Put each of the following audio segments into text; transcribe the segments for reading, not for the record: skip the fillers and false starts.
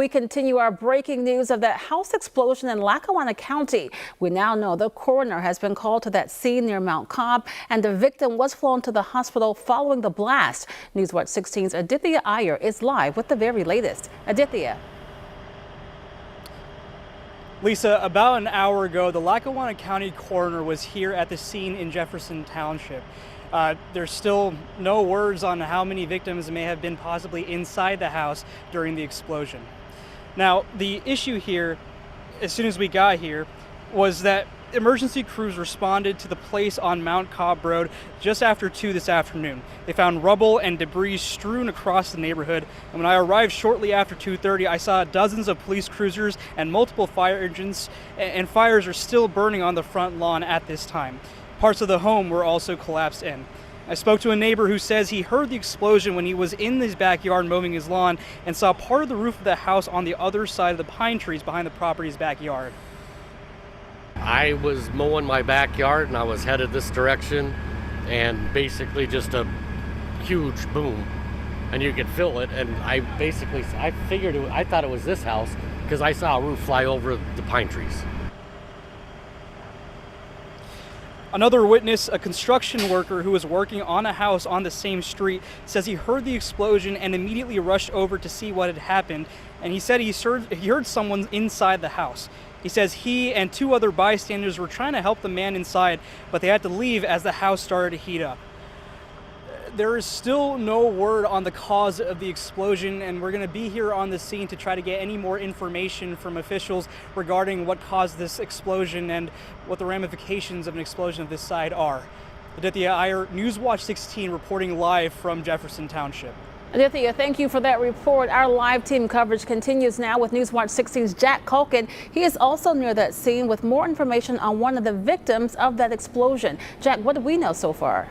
We continue our breaking news of that house explosion in Lackawanna County. We now know the coroner has been called to that scene near Mount Cobb, and the victim was flown to the hospital following the blast. Newswatch 16's Aditya Iyer is live with the very latest. Aditya. Lisa, about an hour ago, the Lackawanna County coroner was here at the scene in Jefferson Township. There's still no words on how many victims may have been possibly inside the house during the explosion. Now, the issue here, as soon as we got here, was that emergency crews responded to the place on Mount Cobb Road just after 2 this afternoon. They found rubble and debris strewn across the neighborhood, and when I arrived shortly after 2:30, I saw dozens of police cruisers and multiple fire engines, and fires are still burning on the front lawn at this time. Parts of the home were also collapsed in. I spoke to a neighbor who says he heard the explosion when he was in his backyard mowing his lawn and saw part of the roof of the house on the other side of the pine trees behind the property's backyard. I was mowing my backyard and I was headed this direction, and basically just a huge boom, and you could feel it. And I thought it was this house because I saw a roof fly over the pine trees. Another witness, a construction worker who was working on a house on the same street, says he heard the explosion and immediately rushed over to see what had happened. And he said he heard someone inside the house. He says he and 2 other bystanders were trying to help the man inside, but they had to leave as the house started to heat up. There is still no word on the cause of the explosion, and we're going to be here on the scene to try to get any more information from officials regarding what caused this explosion and what the ramifications of an explosion of this side are. Aditya Iyer, Newswatch 16, reporting live from Jefferson Township. Aditya, thank you for that report. Our live team coverage continues now with Newswatch 16's Jack Culkin. He is also near that scene with more information on one of the victims of that explosion. Jack, what do we know so far?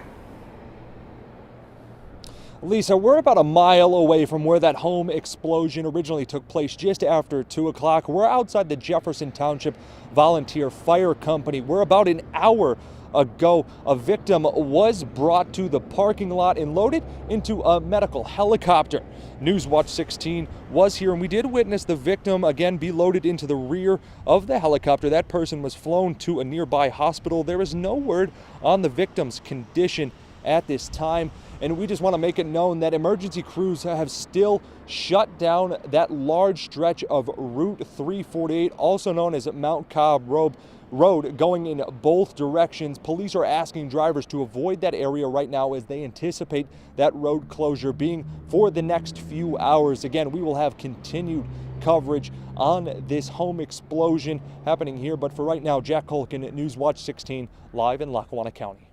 Lisa, we're about a mile away from where that home explosion originally took place just after 2 o'clock. We're outside the Jefferson Township Volunteer Fire Company. We're about an hour ago. A victim was brought to the parking lot and loaded into a medical helicopter. Newswatch 16 was here, and we did witness the victim again be loaded into the rear of the helicopter. That person was flown to a nearby hospital. There is no word on the victim's condition at this time, and we just want to make it known that emergency crews have still shut down that large stretch of Route 348, also known as Mount Cobb Road, going in both directions. Police are asking drivers to avoid that area right now as they anticipate that road closure being for the next few hours. Again, we will have continued coverage on this home explosion happening here, but for right now, Jack Culkin at Newswatch 16, live in Lackawanna County.